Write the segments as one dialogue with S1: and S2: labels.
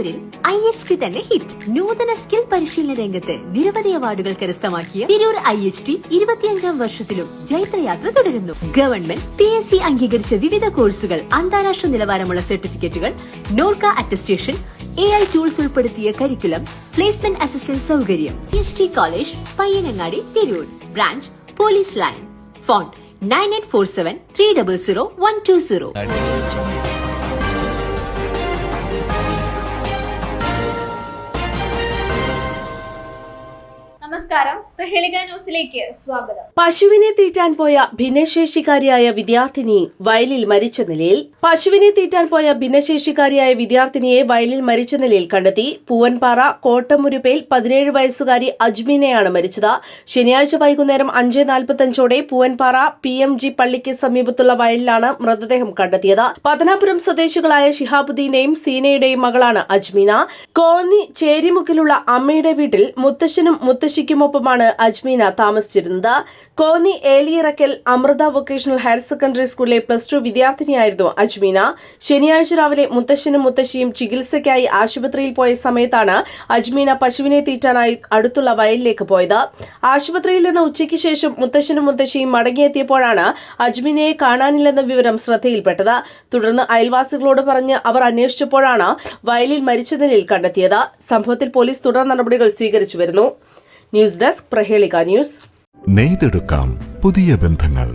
S1: തിരൂരിൽ IHT തന്നെ hit. നൂതന സ്കിൽ പരിശീലന രംഗത്ത് നിരവധി അവാർഡുകൾ കരസ്ഥമാക്കിയ തിരൂർ IHT 25ാം വർഷത്തിലും ജൈത്രയാത്ര തുടരുന്നു. ഗവൺമെന്റ് PSC അംഗീകരിച്ച വിവിധ കോഴ്സുകൾ, അന്താരാഷ്ട്ര നിലവാരമുള്ള സർട്ടിഫിക്കറ്റുകൾ, നോർക്ക അറ്റസ്റ്റേഷൻ, AI ടൂൾസ് ഉൾപ്പെടുത്തിയ കരിക്കുലം, പ്ലേസ്മെന്റ് അസിസ്റ്റന്റ് സൗകര്യം. IHT college, Payyanangadi, Tirur. Branch police line. Phone 9847 300 120.
S2: നമസ്കാരം, പ്രഹേളിക ന്യൂസിലേക്ക് സ്വാഗതം.
S3: പശുവിനെ തീറ്റാൻ പോയ ഭിന്നശേഷിക്കാരിയായ വിദ്യാർത്ഥിനിയെ വയലിൽ മരിച്ച നിലയിൽ കണ്ടെത്തി. പൂവൻപാറ കോട്ടമുരുപ്പേൽ 17 വയസ്സുകാരി അജ്മീനയാണ് മരിച്ചത്. ശനിയാഴ്ച വൈകുന്നേരം 5:45ഓടെ പൂവൻപാറ PMG പള്ളിക്ക് സമീപത്തുള്ള വയലിലാണ് മൃതദേഹം കണ്ടെത്തിയത്. പത്തനാപുരം സ്വദേശികളായ ഷിഹാബുദ്ദീന്റെയും സീനയുടെയും മകളാണ് അജ്മീന. കോന്നി ചേരിമുക്കിലുള്ള അമ്മയുടെ വീട്ടിൽ മുത്തശ്ശനും മുത്തശ്ശിക്കുമൊപ്പമാണ് അജ്മീന താമസിച്ചിരുന്നത്. Konni Eliyarakkal Amrita vocational higher secondary സ്കൂളിലെ +2 വിദ്യാർത്ഥിനിയായിരുന്നു അജ്മീന. ശനിയാഴ്ച രാവിലെ മുത്തശ്ശനും മുത്തശ്ശിയും ചികിത്സയ്ക്കായി ആശുപത്രിയിൽ പോയ സമയത്താണ് അജ്മീന പശുവിനെ തീറ്റാനായി അടുത്തുള്ള വയലിലേക്ക് പോയത്. ആശുപത്രിയിൽ നിന്ന് ഉച്ചയ്ക്ക് ശേഷം മുത്തശ്ശനും മുത്തശ്ശിയും മടങ്ങിയെത്തിയപ്പോഴാണ് അജ്മീനയെ കാണാനില്ലെന്ന വിവരം ശ്രദ്ധയിൽപ്പെട്ടത്. തുടർന്ന് അയൽവാസികളോട് പറഞ്ഞ് അവർ അന്വേഷിച്ചപ്പോഴാണ് വയലിൽ മരിച്ച നിലയിൽ കണ്ടെത്തിയത്. സംഭവത്തിൽ പോലീസ് തുടർ നടപടികൾ സ്വീകരിച്ചു വരുന്നു. News desk, Prahelika news.
S4: നെയ്തെടുക്കാം പുതിയ ബന്ധങ്ങൾ.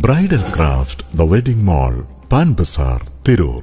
S4: Bridal craft, the wedding mall, Paan Bazaar, Tirur.